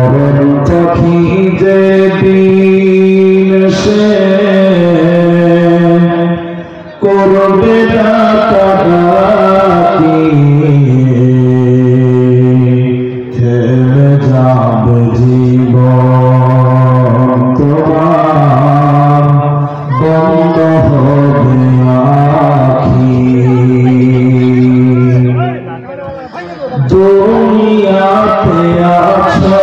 মরণ পাখি যে দিন সে করবে ডাকাডাকি থেমে যাবে জীবন তোমার বন্ধ হবে আখি দুনিয়াতে আছো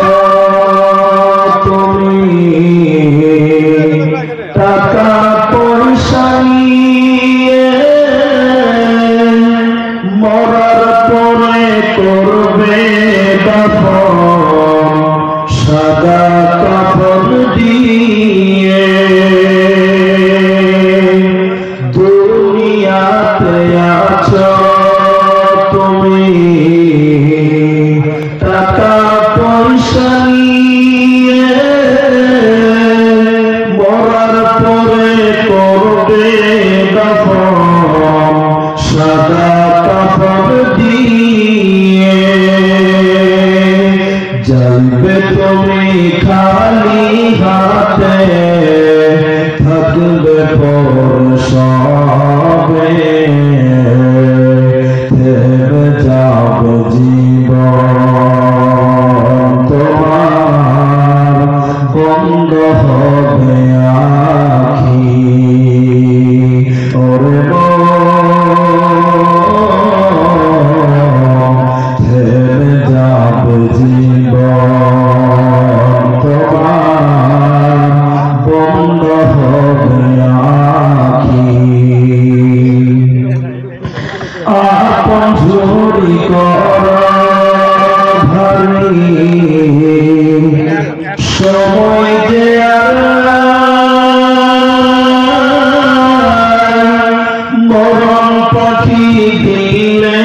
তুমি টাকা পয়সা নিয়ে মরার পরে করবে দাফন সাদা কাফন দিয়ে দুনিয়াতে আছো তুমি টাকা পয়সা নিয়ে মরার পরে করবে দাফন সাদা কাফন দিয়ে যাইবে তুমি খালি হাতে থাকবে পর সবে থেমে যাবে জীবন তোমার বন্ধ হবে আখি ওরে থেমে যাবে জীবন তোমার বন্ধ হবে আখি আপন ঝুরি কর ভারী সময় যে মরণ পাখি দিলে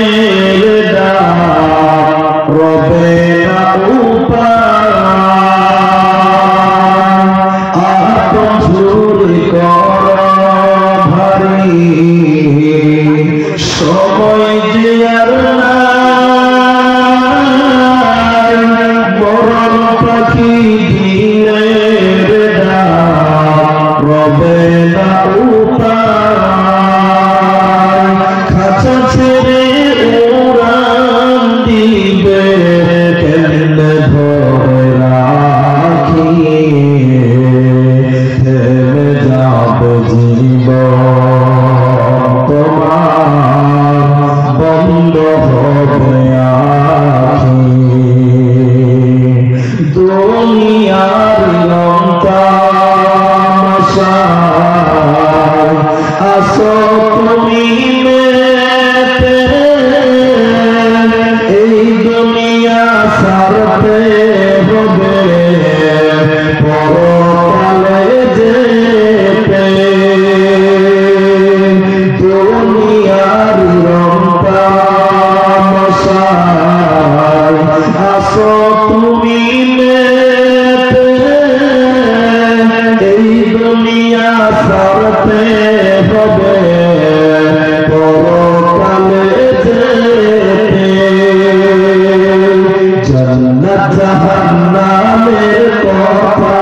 রবে না উপায় আপন ঝুরি কর ভারী সময় যে আর মরণ পাখি দিলে রবে না উপায় খাঁচা ছেড়ে উড়ান দিবে কেমনে ধরে রাখি থেমে যাবে জীবন তোমার বন্ধ হবে আখি দুনিয়ার লঙ্কা মশাই আসো তুমি মেতে এই দুনিয়া সারতে হবে পরকালে যেতে দুনিয়ার লঙ্কা মশাই আসো তুমি মেতে এই দুনিয়া সারতে হবে পরকালে যেতে জান্নাত জাহান্নামের কথা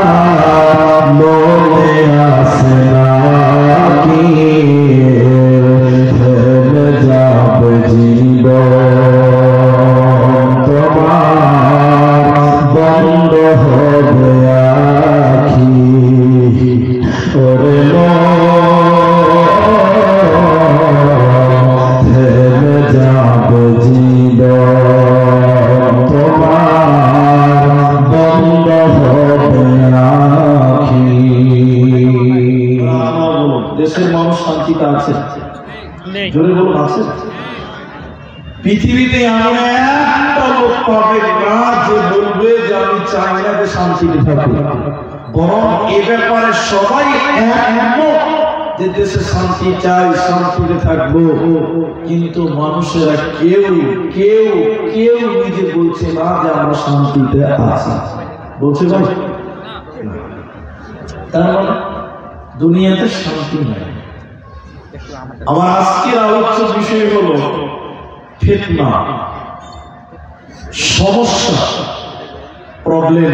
মনে আসে নাকি থেমে যাবে জীবন তোমার বন্ধ হবে আখি ওরে থেমে যাবে জীবন তোমার বন্ধ হবে আখি দেশের মানুষ শান্তিতে আছে জোরে বলুন আছে পৃথিবীতে এমন একটা লোক পাবে না যে বলবে যে আমি চাই না যে শান্তিতে থাকবে বরং এ ব্যাপারে সবাই একমত যে দেশে শান্তি চাই শান্তিতে থাকবো কিন্তু মানুষেরা কেউ কেউ কেউ নিজে বলছে না যে আমরা শান্তিতে আছি বলছে ভাই তার মানে দুনিয়াতে শান্তি নাই আমার আজকের আলোচ্য বিষয় হলো ফিতনা, সমস্যা। প্রবলেম।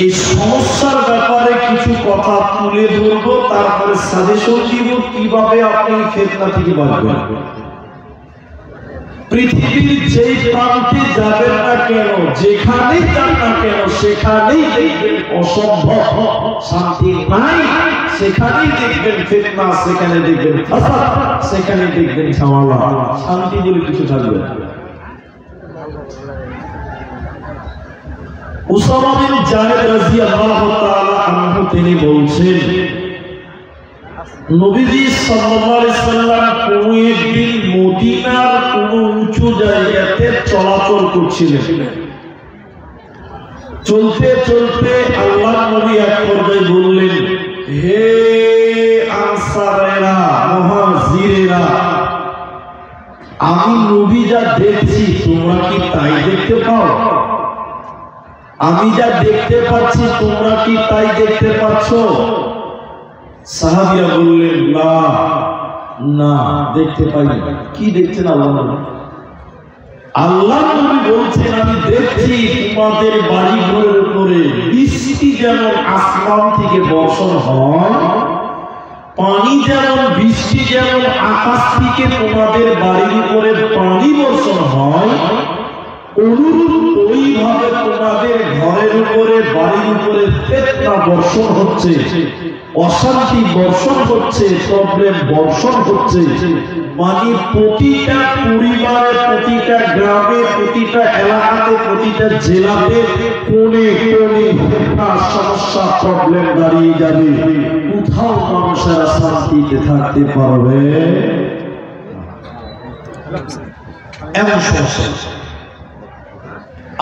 এই সমস্যার ব্যাপারে কিছু কথা তুলে ধরবো, তারপরে সাজেশন দিব কিভাবে আপনি ফিতনা থেকে বাঁচবেন। পৃথিবীর যেই প্রান্তে যাবেন না কেন, যেখানেই যান না কেন, সেখানেই দেখবেন অসম্ভব শান্তি নাই, সেখানেই দেখবেন ফিতনা, সেখানে দেখবেন ফাসাদ, সেখানে দেখবেন ঝামেলা, শান্তি বলে কিছু থাকবে না। উসামা বিন জায়েদ রাদিয়াল্লাহু তাআলা আনহু তিনি বলছেন, নবীজি সাল্লাল্লাহু আলাইহি সাল্লাম কোন একদিন মদিনার কোন উঁচু জায়গাতে চলাচল করছিলেন। চলতে চলতে আল্লাহর নবী এক পর্যায়ে বললেন, হে আনসারেরা, মুহাজিরেরা, আমি নবী যা দেখছি তোমরা কি তাই দেখতে পাও? আমি যা দেখতে পাচ্ছি তোমরা কি তাই দেখতে পাচ্ছ? সাহাবীরা বললেন, না না, দেখতে পাই না। কি দেখছেন? আল্লাহ নবী বলছেন, আমি দেখছি তোমাদের বাড়ি ঘরের উপরে বৃষ্টি যেমন আসমান থেকে বর্ষণ হয়, পানি যেমন, বৃষ্টি যেমন আকাশ থেকে তোমাদের বাড়ির উপরে পানি বর্ষণ হয়, অনুরূপ ওইভাবে তোমাদের ঘরের উপরে, বাড়ির উপরে ফিতনা বর্ষণ হচ্ছে, অশান্তি বর্ষণ হচ্ছে, প্রবলেম বর্ষণ হচ্ছে। মানে প্রতিটা পরিবারে, প্রতিটা গ্রামে, প্রতিটা এলাকাতে, প্রতিটা জেলাতে কোণে কোণে ফিতনা, সমস্যা, প্রবলেম দাঁড়িয়ে যাবে। কোথাও মানুষেরা শান্তিতে থাকতে পারবে এমন সমস্যা।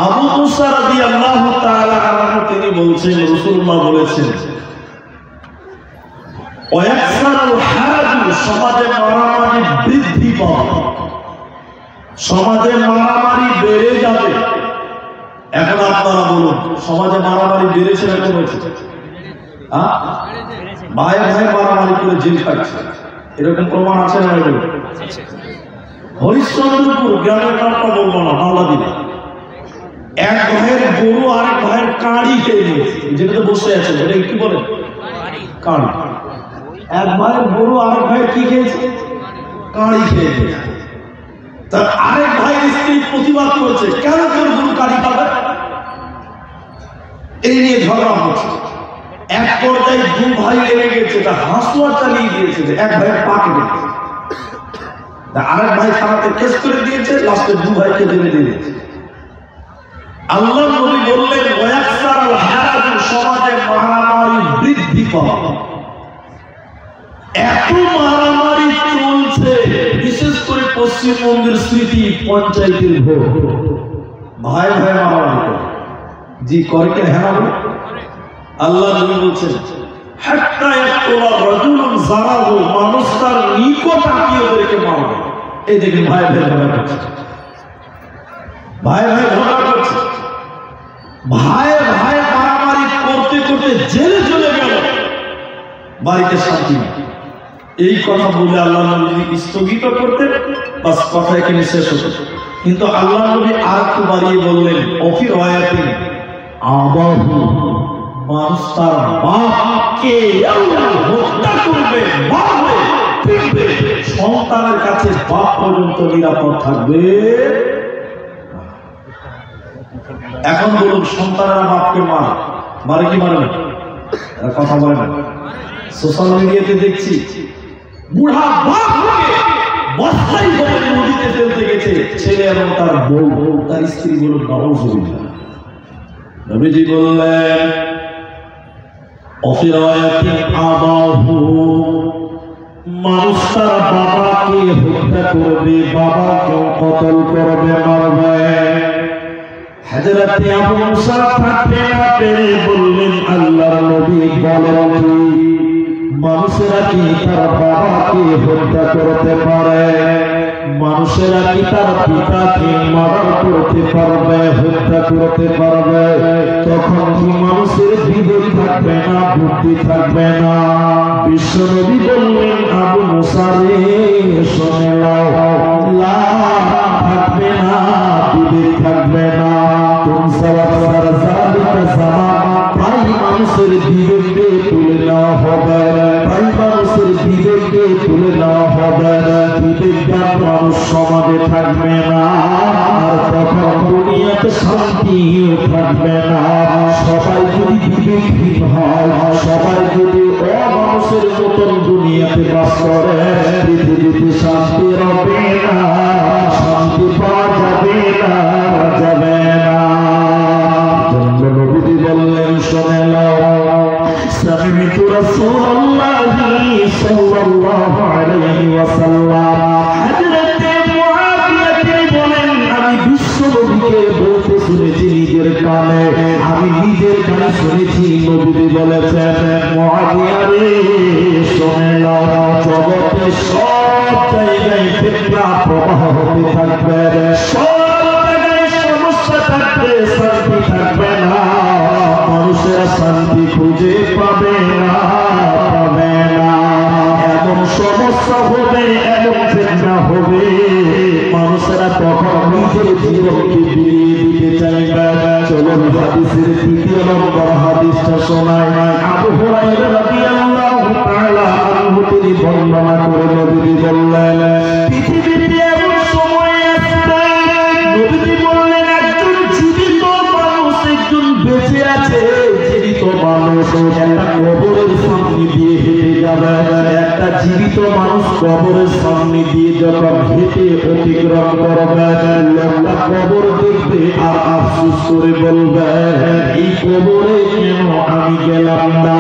আবু মুসা রাদিয়াল্লাহু তাআলা আনহু তিনি বলছেন, রাসূলুল্লাহ বলেছেন, ওয়ায়াকসারুল হারাজ, সমাজে মারামারি বৃদ্ধি পাবে, সমাজে মারামারি বেড়ে যাবে। এখন আপনারা বলুন, সমাজে মারামারি বেড়েছে না কমেছে? ভাই ভাই মারামারি করে জেল খাচ্ছে, এরকম প্রমাণ আছে না? হরিশ্চন্দ্রপুর গ্রামের নামটা বলবো না, মাওলা দিবে, এক ভাইয়ের গরু আরেক ভাইয়ের কাঁড়ি খেয়ে নিয়েছে, যেটাতে বসে আছে এটা কি বলে? কাঁড়ি। এক ভাইয়ের গরু আরেক ভাইয়ের কি খেয়েছে? কাঁড়ি খেয়ে নিয়েছে। তার আরেক ভাইয়ের স্ত্রী প্রতিবাদ করছে, কেন কেন গরু কাঁড়ি খাবে? এই নিয়ে ঝগড়া হচ্ছে। এক পর্যায়ে দু ভাই লেগে গেছে, তা হাসুয়া চালিয়ে দিয়েছে, এক ভাইয়ের পা কেটে দিয়েছে, আরেক ভাই থানাতে কেস করে দিয়েছে, লাস্টে দু ভাইকে জেলে দিয়েছে। আল্লাহ নবী বললেন, ওয়ায়াকসারুল হারাজ, সমাজে মারামারি বৃদ্ধি পাবে। এত মারামারি চলছে, বিশেষ করে পশ্চিমবঙ্গের স্মৃতি পঞ্চায়েতের ভোট, ভাই ভাই মারামারি করে, জি করে কে? হ্যাঁ, আল্লাহ নবী বলছেন, হাত্তা ইয়াকুলা রাজুলুন যারাহু, মানুষ তার নিকট আত্মীয়দেরকে মারবে। এই দেখেন ভাই ভাই ঝগড়া করছে, ভাই ভাই ঝগড়া করছে, ভাই ভাই মারামারি করতে করতে জেলে চলে গেল, বাড়িতে শান্তি নেই। এই কথা বলে আল্লাহ নবী স্থগিত করতেন, বাস কথা এখানে শেষ হতো। কিন্তু আল্লাহ নবী আর একটু বাড়িয়ে বললেন, অফি রায়াতিন আবাহু, মানুষ তার বাপকে হত্যা করবে, মারবে, পিটবে, সন্তানের কাছে বাপ পর্যন্ত নিরাপদ থাকবে। এখন বলুন, সন্তানেরা বাপকে মারে কি মারে না? কথা বলে না। সোশ্যাল মিডিয়াতে দেখছি, বুড়া বাপ বস্তাই করে নদীতে ফেলতে গেছে, ছেলে এবং তার বউ, তার স্ত্রী বলুন, নাউযুবিল্লাহ। নবীজি বললেন, অফিরায়াতিন আবাহু, মানুষ তার বাবাকে হত্যা করবে, বাবাকেও কতল করবে, মারবে। হযরতে আবু মুসা থাকতে না পেরে বললেন, আল্লাহর নবী বলেন কি, মানুষেরা কি তার বাবাকে হত্যা করতে পারে? মানুষেরা কি তার পিতাকে মার্ডার করতে পারবে, হত্যা করতে পারবে? তখন কি মানুষের বিবেক থাকবে না, বুদ্ধি থাকবে না? বিশ্বনবী বললেন, আবু মুসা রে শুনে নাও, থাকবে না, বিবেক থাকবে না। মানুষের বিবেককে তুলে নেওয়া হবে, প্রায় মানুষের বিবেককে তুলে নেওয়া হবে। বিবেকবান মানুষ সমাজে থাকবে না, আর তখন দুনিয়াতে শান্তিও থাকবে না। সবাই যদি বিবেকহীন হয়, সবাই যদি অমানুষের মতন দুনিয়াতে বাস করে, পৃথিবীতে শান্তি হবে না, শান্তি পাওয়া যাবে না, যাবে না। নবীজি বললেন, শুনে নাও, সামি'তু রাসূলুল্লাহি সাল্লাল্লাহু আলাইহি ওয়াসাল্লাম। হযরতে মুআবিয়া তিনি বলেন, আমি বিশ্ব নবীকে বলতে শুনেছি নিজের কানে, আমি নিজের কানে শুনেছি। নবীজি বলেছেন, মুআবিয়া রে শুনে নাও, জগতে সব জায়গায় ফিতনা প্রবাহ হতে থাকবে, সব জায়গায় সমস্যা থাকবে, শান্তি থাকবে না, মানুষেরা শান্তি খুঁজে পাবে না, পাবে না। এমন সমস্যা হবে, এমন ফিতনা হবে, মানুষেরা তখন নিজের জীবনকে বিলিয়ে দিতে চাইবে। চলুন হাদিসের তৃতীয় নম্বর হাদিসটা শোনায়। আবু হুরায়রা রাদিয়াল্লাহু তাআলা আনহু তিনি বর্ণনা করে নবীজি বললেন, পৃথিবীতে এমন সময় আসবে, নবীজি বললেন, একজন জীবিত মানুষ, একজন বেঁচে আছে, জীবিত মানুষ একটা কবরের সামনে দিয়ে হেঁটে যাবে। একটা জীবিত মানুষ কবরের সামনে দিয়ে যখন হেঁটে অতিক্রম করবে, লোকটা কবর দেখবে আর আফসোস করে বলবে, এই কবরে কেন আমি গেলাম না,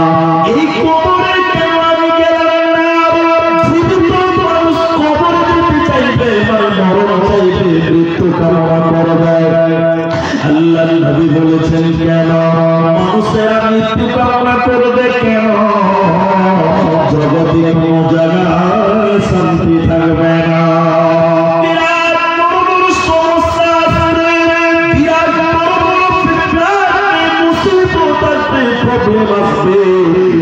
এই কবরে কেন আমি গেলাম না। জীবিত মানুষ কবরে যেতে চাইবে, মানে মরণ চাইবে, মৃত্যু কামনা করবে। আল্লাহর নবী বলেছেন, কেন মানুষেরা মৃত্যু কামনা করবে, কেন? জগতে কোনো জায়গায় শান্তি থাকবে না, বিরাট বড় বড় সমস্যা আসবে, বিরাট বড় বড় ফিতনা আসবে, মুসিবত আসবে, প্রবলেম আসবে,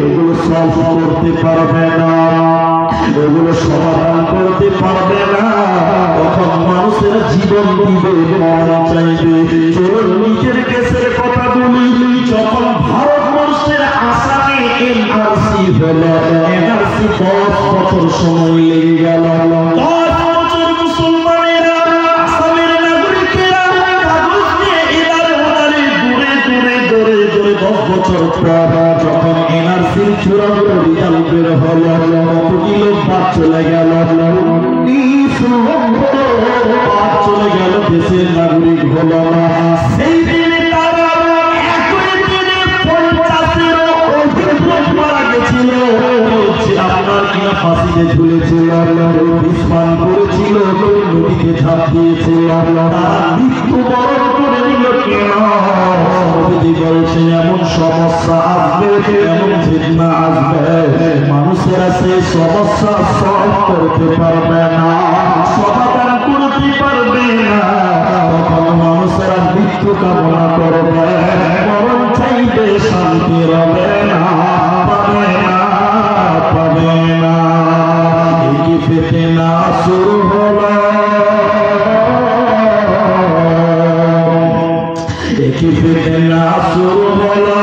ওগুলো সলভ করতে পারবে না, ওগুলো সমাধান করতে পারবে না। তখন মানুষের জীবন দিবে, মরণ চাইবে। চলুন নিজের দেশের কথা বলি। যখন ভারতবর্ষের আসামে এনআরসি হলো, এনআরসি 10 বছর সময় লেগে গেল। 10 বছর মুসলমানেরা, আসামের নাগরিকেরা কাগজ নিয়ে এদারে ওদারে দূরে দূরে দূরে দূরে 10 বছর পর যখন এনআরসির চূড়ান্ত রেজাল্ট বের হলো, কতটি লোক বাদ চলে গেল, 19 লক্ষ বাদ চলে গেল, দেশের নাগরিক হলো না। সেই দিনে তারা একই দিনে 50-এরও অধিক লোক মারা গেছিল। আপনার কিনা ফাঁসিতে ঝুলেছিল, বিস্মান করেছিল, নদীতে ঝাঁপ দিয়েছিল, তারা মৃত্যুবরণ করে নিল কেন? নবীজি বলছেন, এমন সমস্যা আসবে, এমন ফিতনা আসবে, মানুষেরা সেই সমস্যা সলভ করতে পারবে না, সমাধান করতে পারবে না। তখন মানুষেরা মৃত্যু কামনা করবে, মরণ চাইবে, শান্তি রবে না, পাবে না, পাবে না। এই ফিতনা শুরু হলো, একই ফিতনা শুরু হলো।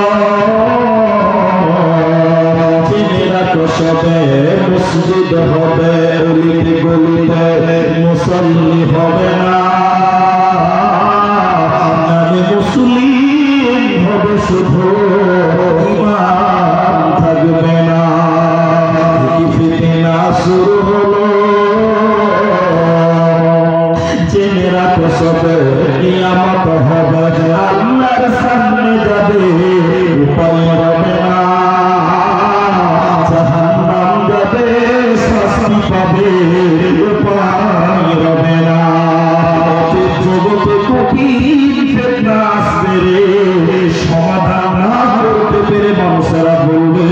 জেনেরা তো সবে মসজিদ হবে, অলিতে গলিতে মুসল্লি হবে না, নামে মুসলিম হবে শুধু, ঈমান থাকবে না। একই ফিতনা শুরু হলো। জেনেরা তো সবে নিয়ামত হবে, আল্লাহর সামনে যাবে, উপায় হবে না, জাহান্নাম যাবে, শাস্তি পাবে, উপায় হবে না। জগতে কঠিন ফিতনা আসবে রে, সমাধান না করতে পেরে মানুষেরা বলবে,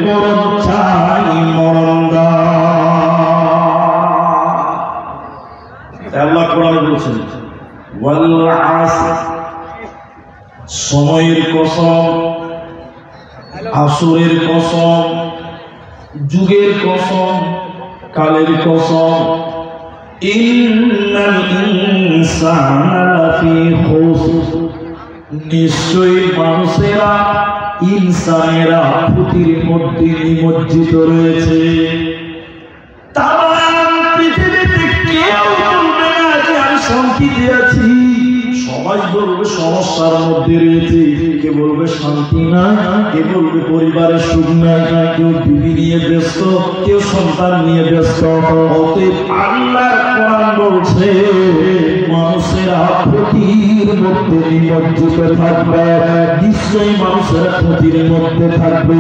মরণ চাই, মরণ দাও। আল্লাহ কোরআনে বলেছেন, ওয়াল আসর, সময়ের কসম, আসরের কসম, যুগের কসম, কালের কসম, ইন্নাল ইনসানা লাফি খুসর, নিশ্চয়ই মানুষেরা ইনসানেরা ক্ষতির মধ্যে নিমজ্জিত রয়েছে। তাম পৃথিবীতে কেউ বলবে না যে আমি শান্তিতে আছি, সবাই বলবে সমস্যার মধ্যে রয়েছে। কে বলবে শান্তি না, কে বলবে পরিবারের সুখ নাই, কেউ বিবি নিয়ে ব্যস্ত, কেউ সন্তান নিয়ে ব্যস্ত। অতএব আল্লাহর কোরআন বলছে মানুষেরা ক্ষতির মধ্যে নিমজ্জিত থাকবে, নিশ্চয়ই মানুষেরা ক্ষতির মধ্যে থাকবে।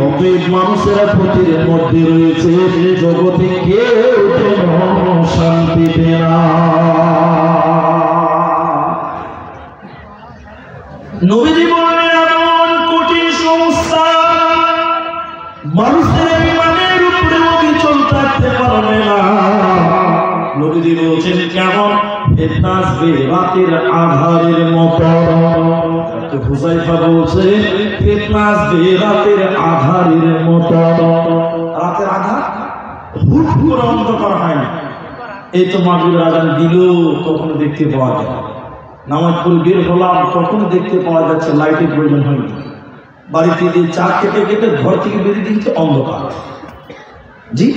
অতএব মানুষেরা ক্ষতির মধ্যে রয়েছে, জগতে কেউ যেন শান্তিতে না। নবীজি বললেন এমন কঠিন সমস্যা মানুষের ইমানের উপরে অবিচল থাকতে পারবে না। নবীজি বলছেন কেমন? ফিতনা আসবে রাতের আঁধারের মতো। হুযায়ফা বলছে ফিতনা আসবে রাতের আঁধারের মতো। রাতের আঁধার হুট করে অন্ধকার হয় না। এই তো মাগরিবের আযান দিল, তখন দেখতে পাওয়া যায়। নামাজ পড়ে বের হলাম, তখন দেখতে পাওয়া যাচ্ছে লাইটের প্রয়োজন হয়নি। বাড়িতে যে চা খেতে খেতে ঘর থেকে বেরিয়ে দিচ্ছে অন্ধকার। জি,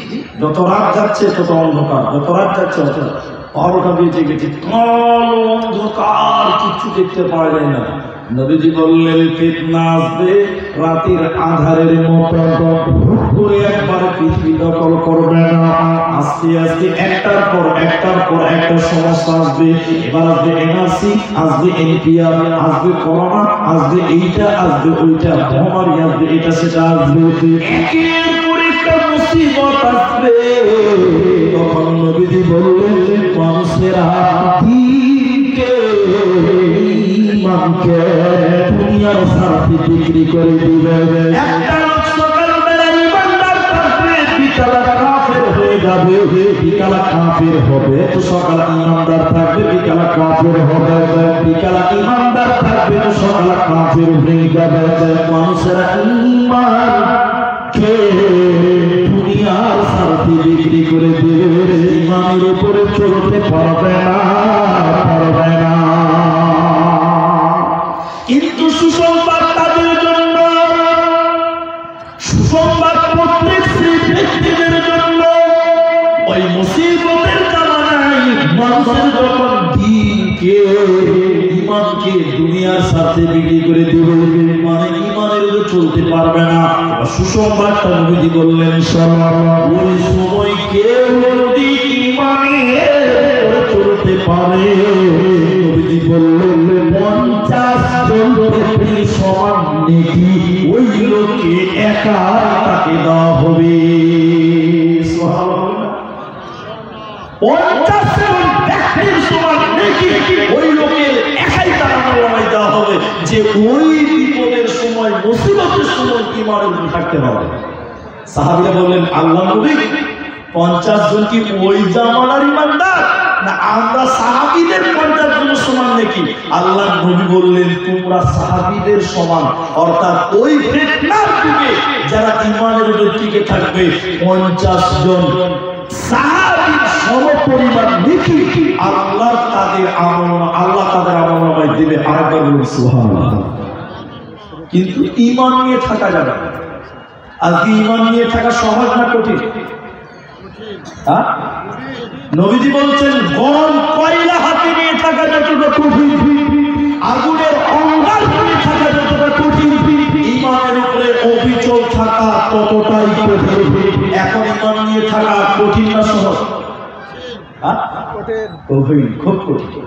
যত রাত যাচ্ছে তত অন্ধকার, যত রাত যাচ্ছে তত 12টা বেজে গেছে, কালো অন্ধকার, কিছু দেখতে পাওয়া যায় না। নবীজি বললেন ফিতনা আসবে রাতের আঁধারের মতো, হুট করে একবারে পৃথিবী দখল করবে না। আস্তে আস্তে একটার পর একটা সমস্যা আসবে। এবার আসবে এনআরসি, আসবে এনপিআর, আসবে করোনা, আসবে এইটা, আসবে ওইটা, মহামারী আসবে, এটা সেটা আসবে, একের পর একটা মুসিবত আসবে। তখন নবীজি বললেন মানুষেরা দিনকে ইমানকে দুনিয়ার সাথে বিক্রি করে দিবে। একটা লোক সকালবেলা ইমানদার থাকবে, বিকালে কাফের হয়ে যাবে, বিকালে কাফের হবে। তো সকালে ইমানদার থাকবে, বিকালে কাফের হবে, বিকালে ইমানদার থাকবে, তো সকালে কাফের হয়ে যাবে। মানুষেরা ইমানকে দুনিয়ার সাথে বিক্রি করে দিবে, ইমানের উপরে চলতে পারবে না, পারবে না। কিন্তু সুসংবাদ তাদের জন্য, সুসংবাদ প্রত্যেক সেই ব্যক্তিদের জন্য। ওই মুসিবতের জামানায় মানুষের যখন দিনকে ইমানকে দুনিয়ার সাথে বিক্রি করে দিবে, মানে ইমানের উপরে চলতে পারবে না। সুসংবাদটা নবীজি বললেন ওই সময় কেউ যদি ইমানের উপরে চলতে পারে, নবীজি বললেন 50 জন ব্যক্তির সমান নেকি ওই লোককে একা তাকে দেওয়া হবে। 50 জন ব্যক্তির সমান নেকি ওই লোকের একাই তার আমলনামায় দেওয়া হবে, যে ওই বিপদের সময়, মুসিবতের সময় ইমানের উপরে থাকতে হবে। সাহাবীরা বললেন আল্লাহ নবী 50 জন কি ওই জামানার ইমানদার, না আমরা সাহাবীদের 50 জনের সমান নাকি? আল্লাহ নবী বললেন তোমরা সাহাবীদের সমান, অর্থাৎ ওই ফিতনার যুগে যারা ইমানের উপর টিকে থাকবে 50 জন সাহাবীর সমপরিমাণ নেকি আল্লাহ তাদের আমলনামায় দিবে। আরেকবার বলুন সুবহানাল্লাহ। কিন্তু ঈমান নিয়ে থাকা যাবে না। আজকে ঈমান নিয়ে থাকা সহজ না কঠিন? নবীজি বলছেন গরম কয়লা হাতে নিয়ে থাকা যতটা কঠিন, আগুনের অঙ্গার নিয়ে থাকা যতটা কঠিন, ঈমানের উপরে অবিচল থাকা ততটাই কঠিন। এখন ঈমান নিয়ে থাকা কঠিন না সহজ? কঠিন, খুব কঠিন।